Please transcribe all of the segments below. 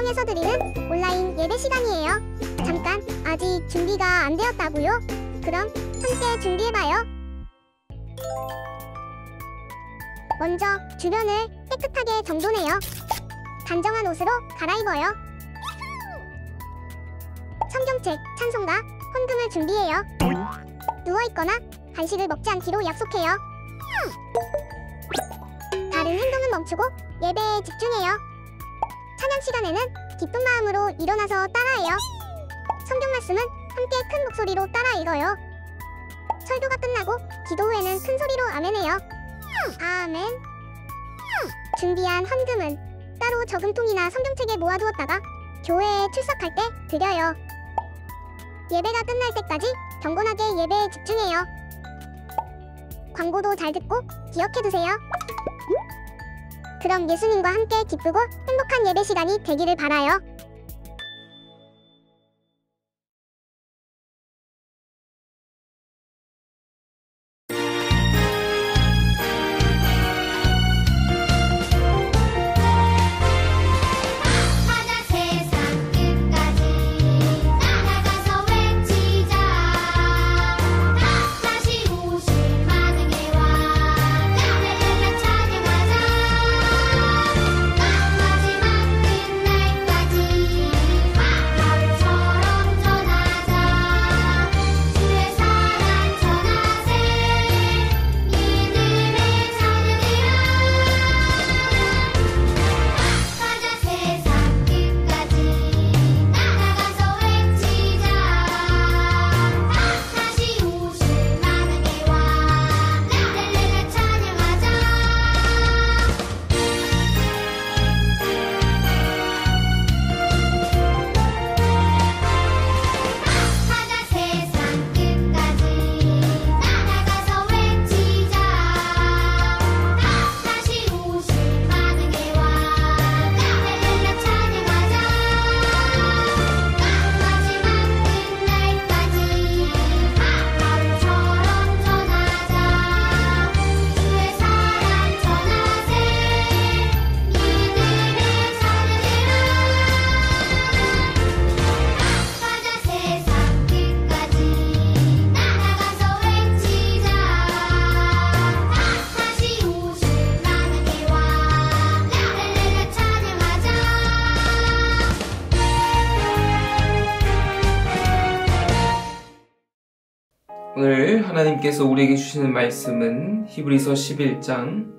통해서 드리는 온라인 예배 시간이에요. 잠깐, 아직 준비가 안 되었다고요? 그럼 함께 준비해봐요. 먼저 주변을 깨끗하게 정돈해요. 단정한 옷으로 갈아입어요. 성경책, 찬송가, 헌금을 준비해요. 누워있거나 간식을 먹지 않기로 약속해요. 다른 행동은 멈추고 예배에 집중해요. 찬양 시간에는 기쁜 마음으로 일어나서 따라해요. 성경 말씀은 함께 큰 목소리로 따라 읽어요. 설교가 끝나고 기도 후에는 큰 소리로 아멘해요. 아멘. 준비한 헌금은 따로 저금통이나 성경책에 모아두었다가 교회에 출석할 때 드려요. 예배가 끝날 때까지 경건하게 예배에 집중해요. 광고도 잘 듣고 기억해두세요. 그럼 예수님과 함께 기쁘고 행복한 예배 시간이 되기를 바라요. 오늘 하나님께서 우리에게 주시는 말씀은 히브리서 11장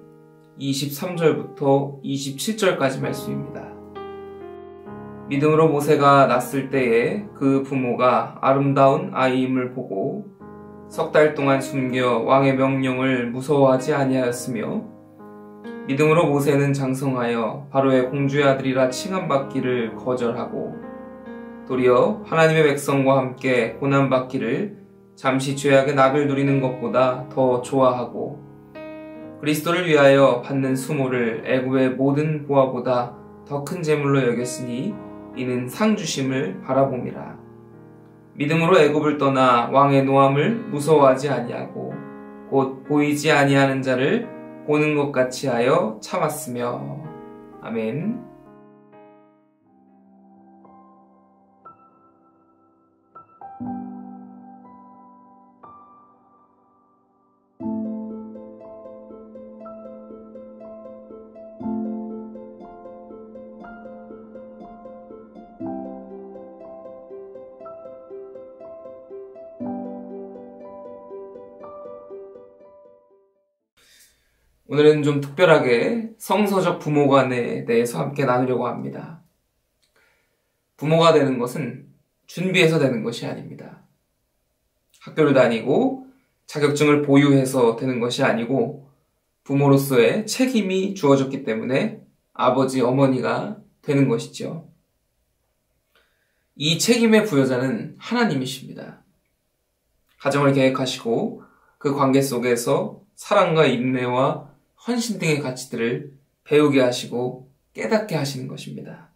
23절부터 27절까지 말씀입니다. 믿음으로 모세가 낳았을 때에 그 부모가 아름다운 아이임을 보고 석 달 동안 숨겨 왕의 명령을 무서워하지 아니하였으며 믿음으로 모세는 장성하여 바로의 공주의 아들이라 칭함받기를 거절하고 도리어 하나님의 백성과 함께 고난받기를 잠시 죄악의 낙을 누리는 것보다 더 좋아하고 그리스도를 위하여 받는 수모를 애굽의 모든 보화보다 더 큰 재물로 여겼으니 이는 상 주심을 바라봄이라. 믿음으로 애굽을 떠나 왕의 노함을 무서워하지 아니하고 곧 보이지 아니하는 자를 보는 것 같이 하여 참았으며. 아멘. 오늘은 좀 특별하게 성서적 부모관에 대해서 함께 나누려고 합니다. 부모가 되는 것은 준비해서 되는 것이 아닙니다. 학교를 다니고 자격증을 보유해서 되는 것이 아니고 부모로서의 책임이 주어졌기 때문에 아버지, 어머니가 되는 것이죠. 이 책임의 부여자는 하나님이십니다. 가정을 계획하시고 그 관계 속에서 사랑과 인내와 헌신 등의 가치들을 배우게 하시고 깨닫게 하시는 것입니다.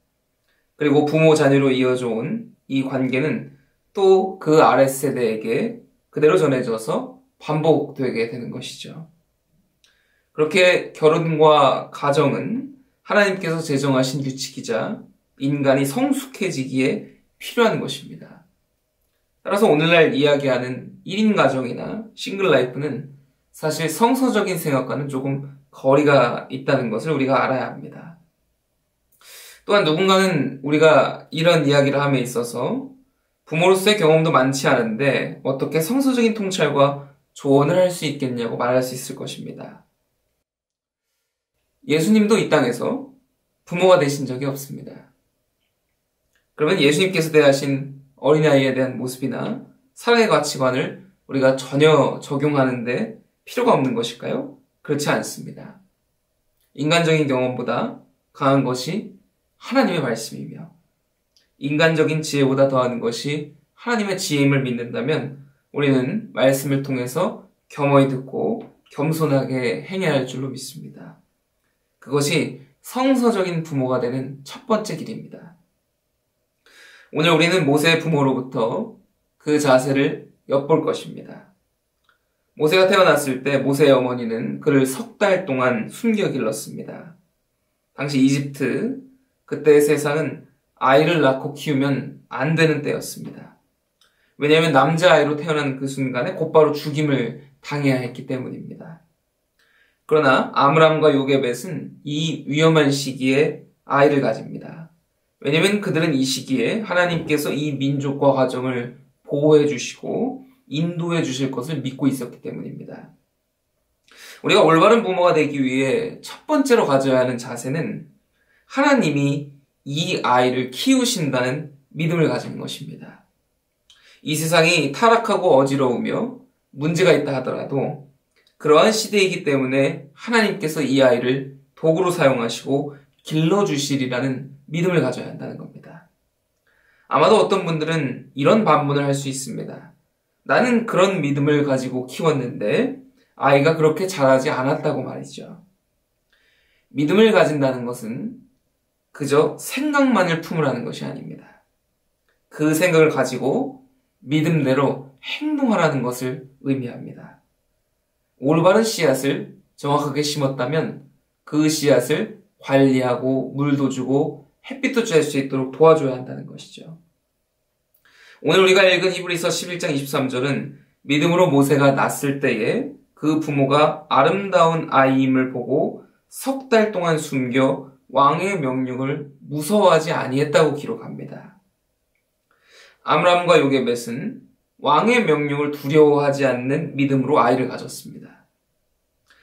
그리고 부모 자녀로 이어져 온 이 관계는 또 그 아랫세대에게 그대로 전해져서 반복되게 되는 것이죠. 그렇게 결혼과 가정은 하나님께서 제정하신 규칙이자 인간이 성숙해지기에 필요한 것입니다. 따라서 오늘날 이야기하는 1인 가정이나 싱글 라이프는 사실 성서적인 생각과는 조금 거리가 있다는 것을 우리가 알아야 합니다. 또한 누군가는 우리가 이런 이야기를 함에 있어서 부모로서의 경험도 많지 않은데 어떻게 성서적인 통찰과 조언을 할 수 있겠냐고 말할 수 있을 것입니다. 예수님도 이 땅에서 부모가 되신 적이 없습니다. 그러면 예수님께서 대하신 어린아이에 대한 모습이나 사랑의 가치관을 우리가 전혀 적용하는데 필요가 없는 것일까요? 그렇지 않습니다. 인간적인 경험보다 강한 것이 하나님의 말씀이며 인간적인 지혜보다 더하는 것이 하나님의 지혜임을 믿는다면 우리는 말씀을 통해서 겸허히 듣고 겸손하게 행해야 할 줄로 믿습니다. 그것이 성서적인 부모가 되는 첫 번째 길입니다. 오늘 우리는 모세의 부모로부터 그 자세를 엿볼 것입니다. 모세가 태어났을 때 모세의 어머니는 그를 3달 동안 숨겨 길렀습니다. 당시 이집트, 그때의 세상은 아이를 낳고 키우면 안 되는 때였습니다. 왜냐하면 남자아이로 태어난 그 순간에 곧바로 죽임을 당해야 했기 때문입니다. 그러나 아므람과 요게벳은 이 위험한 시기에 아이를 가집니다. 왜냐하면 그들은 이 시기에 하나님께서 이 민족과 가정을 보호해 주시고 인도해 주실 것을 믿고 있었기 때문입니다. 우리가 올바른 부모가 되기 위해 첫 번째로 가져야 하는 자세는 하나님이 이 아이를 키우신다는 믿음을 가지는 것입니다. 이 세상이 타락하고 어지러우며 문제가 있다 하더라도 그러한 시대이기 때문에 하나님께서 이 아이를 도구로 사용하시고 길러주시리라는 믿음을 가져야 한다는 겁니다. 아마도 어떤 분들은 이런 반문을 할 수 있습니다. 나는 그런 믿음을 가지고 키웠는데 아이가 그렇게 자라지 않았다고 말이죠. 믿음을 가진다는 것은 그저 생각만을 품으라는 것이 아닙니다. 그 생각을 가지고 믿음대로 행동하라는 것을 의미합니다. 올바른 씨앗을 정확하게 심었다면 그 씨앗을 관리하고 물도 주고 햇빛도 쬐을 수 있도록 도와줘야 한다는 것이죠. 오늘 우리가 읽은 히브리서 11장 23절은 믿음으로 모세가 낳았을 때에 그 부모가 아름다운 아이임을 보고 3달 동안 숨겨 왕의 명령을 무서워하지 아니했다고 기록합니다. 아므람과 요게벳은 왕의 명령을 두려워하지 않는 믿음으로 아이를 가졌습니다.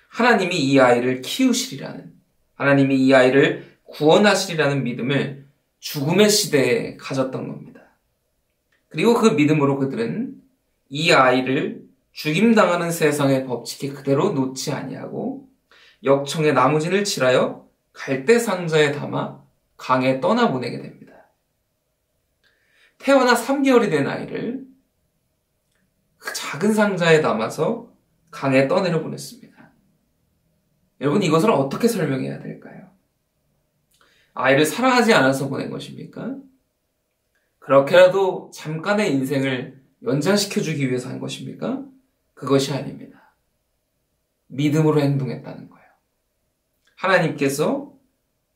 하나님이 이 아이를 키우시리라는, 하나님이 이 아이를 구원하시리라는 믿음을 죽음의 시대에 가졌던 겁니다. 그리고 그 믿음으로 그들은 이 아이를 죽임당하는 세상의 법칙에 그대로 놓지 아니하고 역청에 나무진을 칠하여 갈대 상자에 담아 강에 떠나보내게 됩니다. 태어나 3개월이 된 아이를 그 작은 상자에 담아서 강에 떠내려 보냈습니다. 여러분, 이것을 어떻게 설명해야 될까요? 아이를 사랑하지 않아서 보낸 것입니까? 그렇게라도 잠깐의 인생을 연장시켜주기 위해서 한 것입니까? 그것이 아닙니다. 믿음으로 행동했다는 거예요. 하나님께서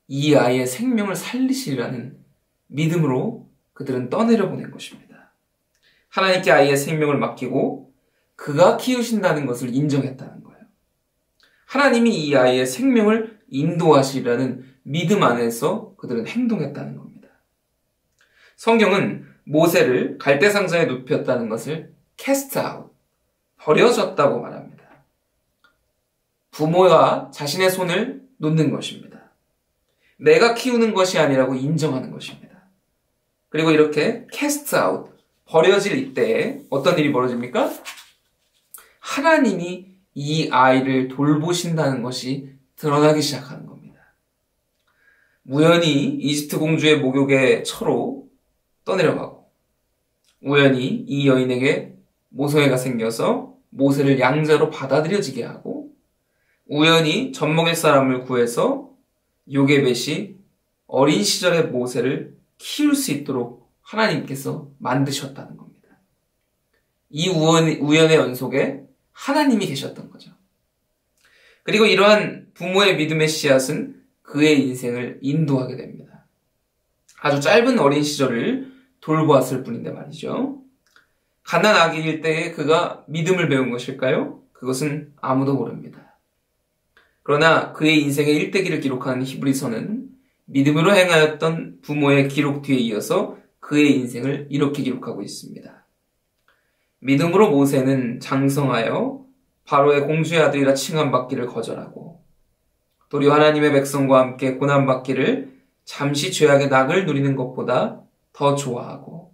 이 아이의 생명을 살리시리라는 믿음으로 그들은 떠내려 보낸 것입니다. 하나님께 아이의 생명을 맡기고 그가 키우신다는 것을 인정했다는 거예요. 하나님이 이 아이의 생명을 인도하시리라는 믿음 안에서 그들은 행동했다는 겁니다. 성경은 모세를 갈대상자에 눕혔다는 것을 cast out, 버려졌다고 말합니다. 부모가 자신의 손을 놓는 것입니다. 내가 키우는 것이 아니라고 인정하는 것입니다. 그리고 이렇게 cast out, 버려질 이때에 어떤 일이 벌어집니까? 하나님이 이 아이를 돌보신다는 것이 드러나기 시작하는 겁니다. 우연히 이집트 공주의 목욕의 처로 떠내려가고 우연히 이 여인에게 모성애가 생겨서 모세를 양자로 받아들여지게 하고 우연히 젖먹일 사람을 구해서 요게벳이 어린 시절의 모세를 키울 수 있도록 하나님께서 만드셨다는 겁니다. 이 우연의 연속에 하나님이 계셨던 거죠. 그리고 이러한 부모의 믿음의 씨앗은 그의 인생을 인도하게 됩니다. 아주 짧은 어린 시절을 돌보았을 뿐인데 말이죠. 갓난 아기일 때에 그가 믿음을 배운 것일까요? 그것은 아무도 모릅니다. 그러나 그의 인생의 일대기를 기록하는 히브리서는 믿음으로 행하였던 부모의 기록 뒤에 이어서 그의 인생을 이렇게 기록하고 있습니다. 믿음으로 모세는 장성하여 바로의 공주의 아들이라 칭함받기를 거절하고 도리어 하나님의 백성과 함께 고난받기를 잠시 죄악의 낙을 누리는 것보다 더 좋아하고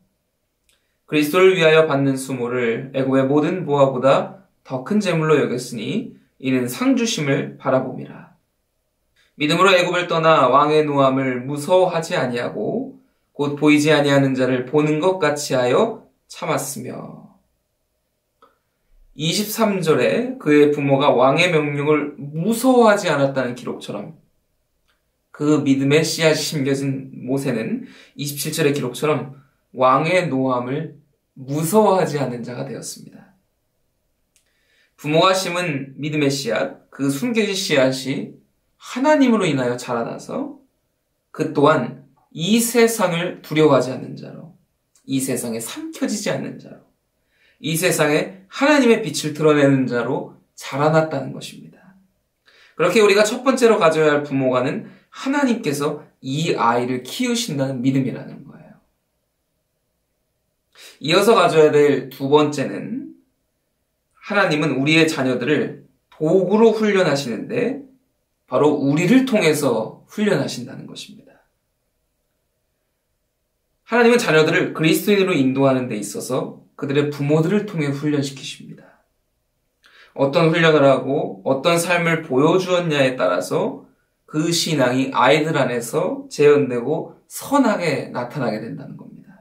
그리스도를 위하여 받는 수모를 애굽의 모든 보화보다 더 큰 재물로 여겼으니 이는 상주심을 바라봄이라. 믿음으로 애굽을 떠나 왕의 노함을 무서워하지 아니하고 곧 보이지 아니하는 자를 보는 것 같이 하여 참았으며 23절에 그의 부모가 왕의 명령을 무서워하지 않았다는 기록처럼 그 믿음의 씨앗이 심겨진 모세는 27절의 기록처럼 왕의 노함을 무서워하지 않는 자가 되었습니다. 부모가 심은 믿음의 씨앗, 그 숨겨진 씨앗이 하나님으로 인하여 자라나서 그 또한 이 세상을 두려워하지 않는 자로, 이 세상에 삼켜지지 않는 자로, 이 세상에 하나님의 빛을 드러내는 자로 자라났다는 것입니다. 그렇게 우리가 첫 번째로 가져야 할 부모가는 하나님께서 이 아이를 키우신다는 믿음이라는 거예요. 이어서 가져야 될 두 번째는 하나님은 우리의 자녀들을 도구로 훈련하시는데 바로 우리를 통해서 훈련하신다는 것입니다. 하나님은 자녀들을 그리스도인으로 인도하는 데 있어서 그들의 부모들을 통해 훈련시키십니다. 어떤 훈련을 하고 어떤 삶을 보여주었냐에 따라서 그 신앙이 아이들 안에서 재현되고 선하게 나타나게 된다는 겁니다.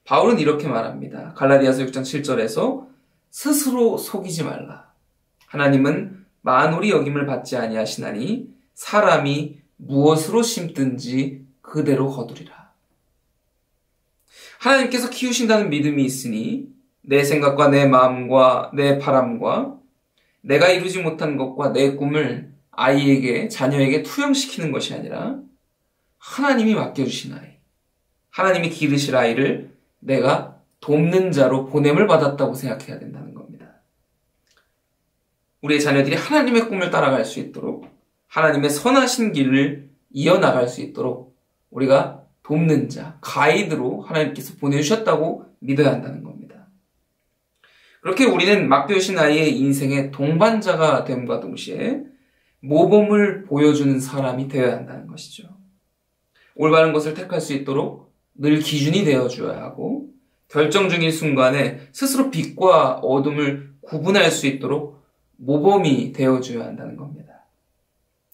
바울은 이렇게 말합니다. 갈라디아서 6장 7절에서 스스로 속이지 말라. 하나님은 만홀이 여김을 받지 아니하시나니 사람이 무엇으로 심든지 그대로 거두리라. 하나님께서 키우신다는 믿음이 있으니 내 생각과 내 마음과 내 바람과 내가 이루지 못한 것과 내 꿈을 아이에게, 자녀에게 투영시키는 것이 아니라 하나님이 맡겨주신 아이, 하나님이 기르실 아이를 내가 돕는 자로 보냄을 받았다고 생각해야 된다는 겁니다. 우리의 자녀들이 하나님의 꿈을 따라갈 수 있도록, 하나님의 선하신 길을 이어나갈 수 있도록 우리가 돕는 자, 가이드로 하나님께서 보내주셨다고 믿어야 한다는 겁니다. 그렇게 우리는 맡겨주신 아이의 인생의 동반자가 됨과 동시에 모범을 보여주는 사람이 되어야 한다는 것이죠. 올바른 것을 택할 수 있도록 늘 기준이 되어줘야 하고 결정적인 순간에 스스로 빛과 어둠을 구분할 수 있도록 모범이 되어줘야 한다는 겁니다.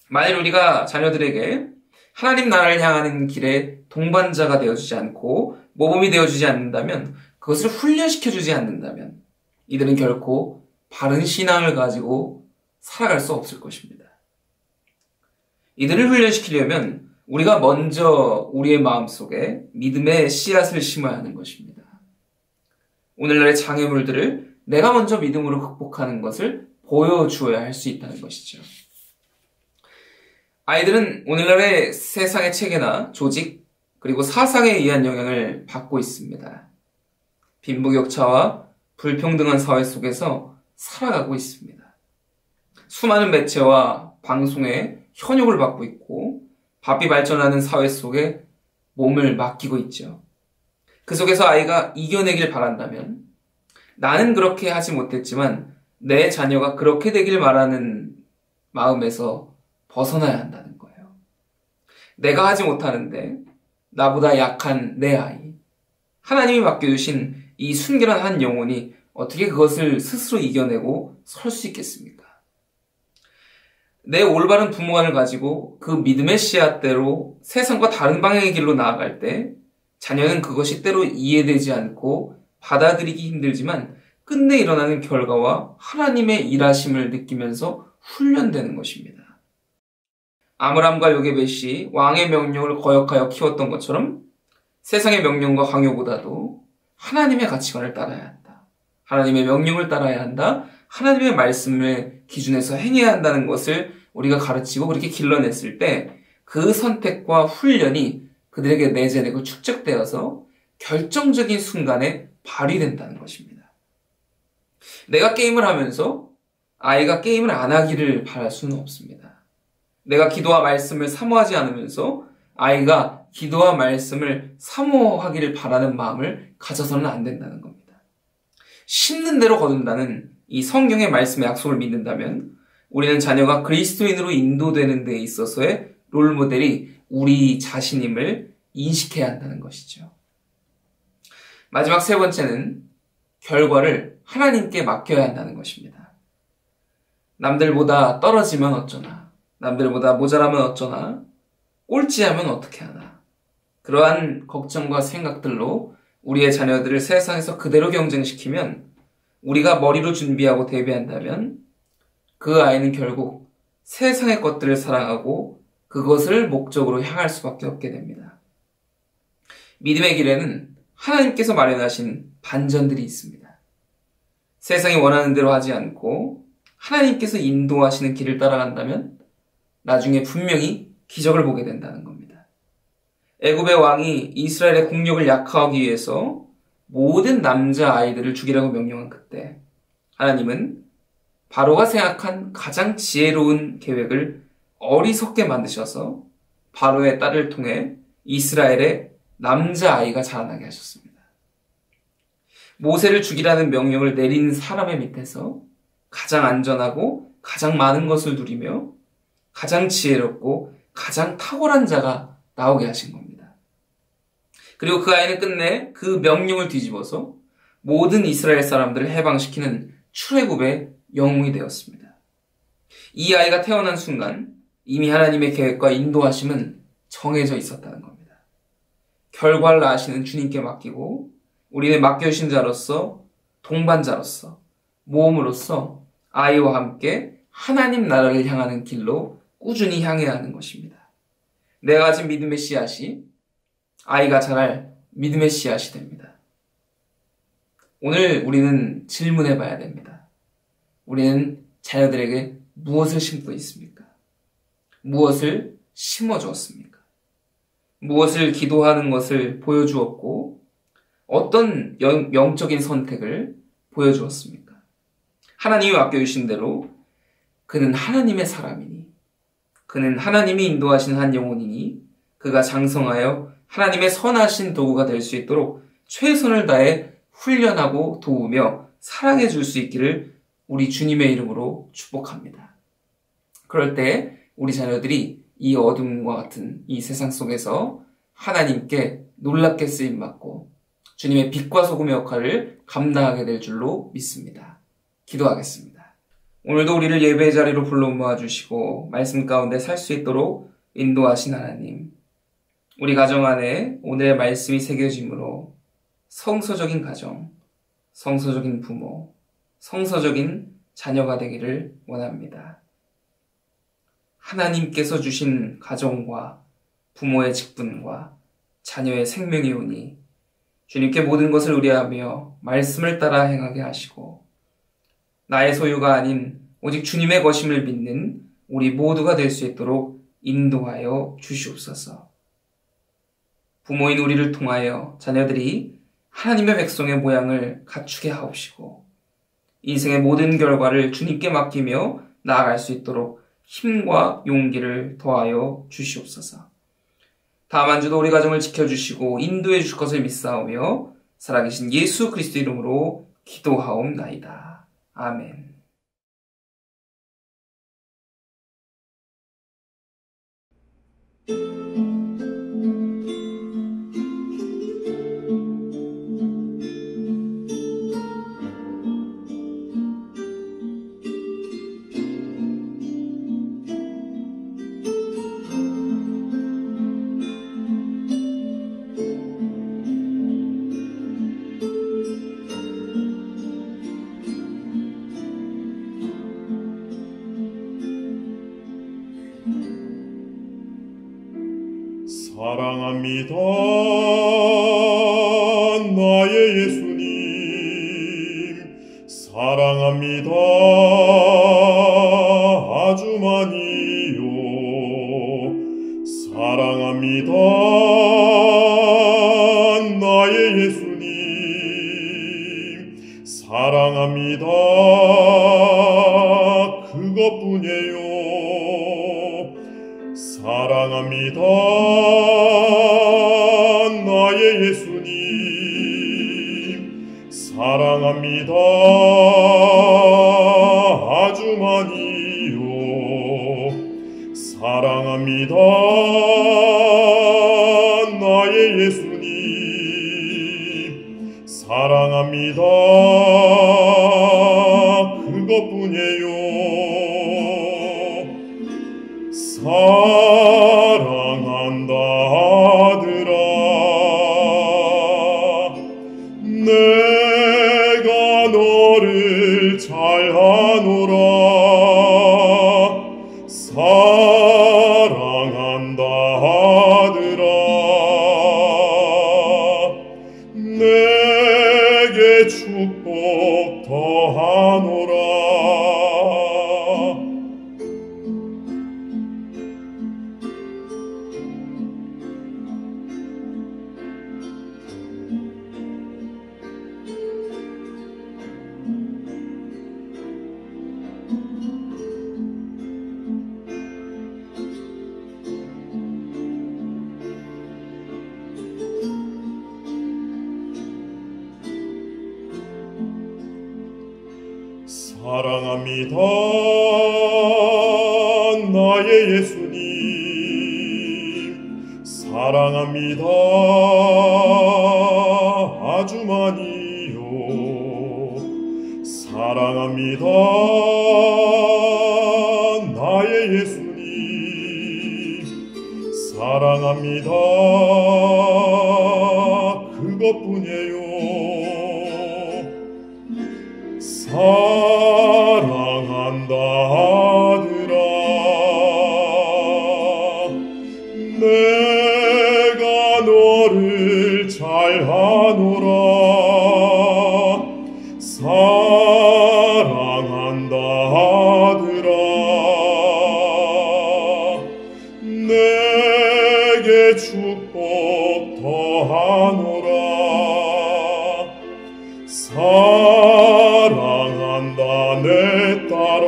만일 우리가 자녀들에게 하나님 나라를 향하는 길에 동반자가 되어주지 않고 모범이 되어주지 않는다면, 그것을 훈련시켜주지 않는다면 이들은 결코 바른 신앙을 가지고 살아갈 수 없을 것입니다. 이들을 훈련시키려면 우리가 먼저 우리의 마음속에 믿음의 씨앗을 심어야 하는 것입니다. 오늘날의 장애물들을 내가 먼저 믿음으로 극복하는 것을 보여주어야 할 수 있다는 것이죠. 아이들은 오늘날의 세상의 체계나 조직 그리고 사상에 의한 영향을 받고 있습니다. 빈부격차와 불평등한 사회 속에서 살아가고 있습니다. 수많은 매체와 방송에 현혹을 받고 있고 바삐 발전하는 사회 속에 몸을 맡기고 있죠. 그 속에서 아이가 이겨내길 바란다면 나는 그렇게 하지 못했지만 내 자녀가 그렇게 되길 바라는 마음에서 벗어나야 한다는 거예요. 내가 하지 못하는데 나보다 약한 내 아이, 하나님이 맡겨주신 이 순결한 한 영혼이 어떻게 그것을 스스로 이겨내고 설 수 있겠습니까? 내 올바른 부모관을 가지고 그 믿음의 씨앗대로 세상과 다른 방향의 길로 나아갈 때 자녀는 그것이 때로 이해되지 않고 받아들이기 힘들지만 끝내 일어나는 결과와 하나님의 일하심을 느끼면서 훈련되는 것입니다. 아므람과 요게벳이 왕의 명령을 거역하여 키웠던 것처럼 세상의 명령과 강요보다도 하나님의 가치관을 따라야 한다. 하나님의 명령을 따라야 한다. 하나님의 말씀을 기준에서 행해야 한다는 것을 우리가 가르치고 그렇게 길러냈을 때 그 선택과 훈련이 그들에게 내재되고 축적되어서 결정적인 순간에 발휘된다는 것입니다. 내가 게임을 하면서 아이가 게임을 안 하기를 바랄 수는 없습니다. 내가 기도와 말씀을 사모하지 않으면서 아이가 기도와 말씀을 사모하기를 바라는 마음을 가져서는 안 된다는 겁니다. 심는 대로 거둔다는 이 성경의 말씀의 약속을 믿는다면 우리는 자녀가 그리스도인으로 인도되는 데 있어서의 롤모델이 우리 자신임을 인식해야 한다는 것이죠. 마지막 세 번째는 결과를 하나님께 맡겨야 한다는 것입니다. 남들보다 떨어지면 어쩌나, 남들보다 모자라면 어쩌나, 꼴찌하면 어떻게 하나, 그러한 걱정과 생각들로 우리의 자녀들을 세상에서 그대로 경쟁시키면 우리가 머리로 준비하고 대비한다면 그 아이는 결국 세상의 것들을 사랑하고 그것을 목적으로 향할 수밖에 없게 됩니다. 믿음의 길에는 하나님께서 마련하신 반전들이 있습니다. 세상이 원하는 대로 하지 않고 하나님께서 인도하시는 길을 따라간다면 나중에 분명히 기적을 보게 된다는 겁니다. 애굽의 왕이 이스라엘의 국력을 약화하기 위해서 모든 남자 아이들을 죽이라고 명령한 그때 하나님은 바로가 생각한 가장 지혜로운 계획을 어리석게 만드셔서 바로의 딸을 통해 이스라엘의 남자아이가 자라나게 하셨습니다. 모세를 죽이라는 명령을 내린 사람의 밑에서 가장 안전하고 가장 많은 것을 누리며 가장 지혜롭고 가장 탁월한 자가 나오게 하신 겁니다. 그리고 그 아이는 끝내 그 명령을 뒤집어서 모든 이스라엘 사람들을 해방시키는 출애굽의 영웅이 되었습니다. 이 아이가 태어난 순간 이미 하나님의 계획과 인도하심은 정해져 있었다는 겁니다. 결과를 아시는 주님께 맡기고 우리는 맡겨주신 자로서 동반자로서 모험으로서 아이와 함께 하나님 나라를 향하는 길로 꾸준히 향해야 하는 것입니다. 내가 가진 믿음의 씨앗이 아이가 자랄 믿음의 씨앗이 됩니다. 오늘 우리는 질문해 봐야 됩니다. 우리는 자녀들에게 무엇을 심고 있습니까? 무엇을 심어 주었습니까? 무엇을 기도하는 것을 보여주었고 어떤 영적인 선택을 보여주었습니까? 하나님이 맡겨주신 대로 그는 하나님의 사람이니 그는 하나님이 인도하시는 한 영혼이니 그가 장성하여 하나님의 선하신 도구가 될 수 있도록 최선을 다해 훈련하고 도우며 사랑해 줄 수 있기를 우리 주님의 이름으로 축복합니다. 그럴 때 우리 자녀들이 이 어둠과 같은 이 세상 속에서 하나님께 놀랍게 쓰임받고 주님의 빛과 소금의 역할을 감당하게 될 줄로 믿습니다. 기도하겠습니다. 오늘도 우리를 예배의 자리로 불러 모아주시고 말씀 가운데 살 수 있도록 인도하신 하나님, 우리 가정 안에 오늘의 말씀이 새겨짐으로 성서적인 가정, 성서적인 부모, 성서적인 자녀가 되기를 원합니다. 하나님께서 주신 가정과 부모의 직분과 자녀의 생명이 오니 주님께 모든 것을 의뢰하며 말씀을 따라 행하게 하시고 나의 소유가 아닌 오직 주님의 것임을 믿는 우리 모두가 될 수 있도록 인도하여 주시옵소서. 부모인 우리를 통하여 자녀들이 하나님의 백성의 모양을 갖추게 하옵시고 인생의 모든 결과를 주님께 맡기며 나아갈 수 있도록 힘과 용기를 더하여 주시옵소서. 다음 한 주도 우리 가정을 지켜주시고 인도해 주실 것을 믿사오며 살아계신 예수 그리스도 이름으로 기도하옵나이다. 아멘. 사랑합니다. 나의 예수님 사랑합니다. 아주 많이요. 사랑합니다. 그것뿐이에요. 사랑합니다. 나의 예수님. 사랑합니다. 아주 많이요. 사랑합니다. 나의 예수님. 사랑합니다. 그것뿐이에요. 사랑한다 아들아. 내가 너를 잘하노라. 사랑한다 아들아. 내게 축복 더하노라. 사랑합니다. 나의 예수님. 사랑합니다. 아주 많이요. 사랑합니다. 나의 예수님. 사랑합니다. 그것뿐이에요. 사랑한다 아들아. 내가 너를 잘하노라. 사랑한다 아들아. 내게 축복 더하노라. 사랑한다 내 딸아.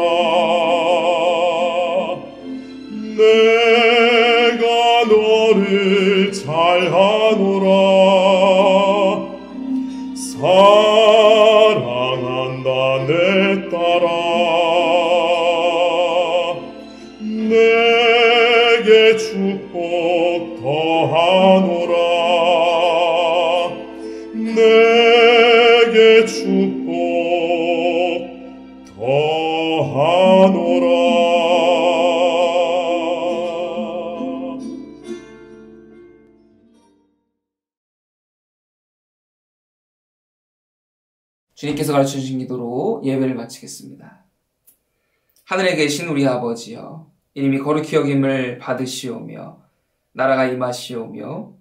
내가 너를 잘하노라. 사랑한다 내 딸아. 내게 축복 더하노라. 내게 축복 더하노라. 주님께서 가르쳐주신 기도로 예배를 마치겠습니다. 하늘에 계신 우리 아버지여, 이름이 거룩히 여김을 받으시오며 나라가 임하시오며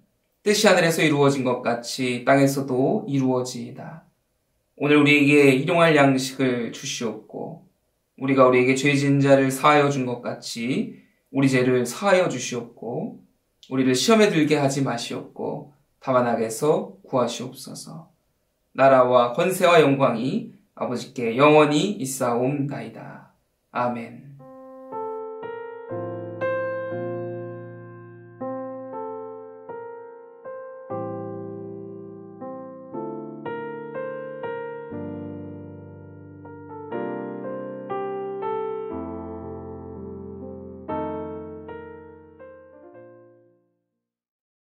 뜻이 하늘에서 이루어진 것 같이 땅에서도 이루어지이다. 오늘 우리에게 일용할 양식을 주시옵고 우리가 우리에게 죄 지은 자를 사하여 준 것 같이 우리 죄를 사하여 주시옵고 우리를 시험에 들게 하지 마시옵고 다만 악에서 구하시옵소서. 나라와 권세와 영광이 아버지께 영원히 있사옵나이다. 아멘.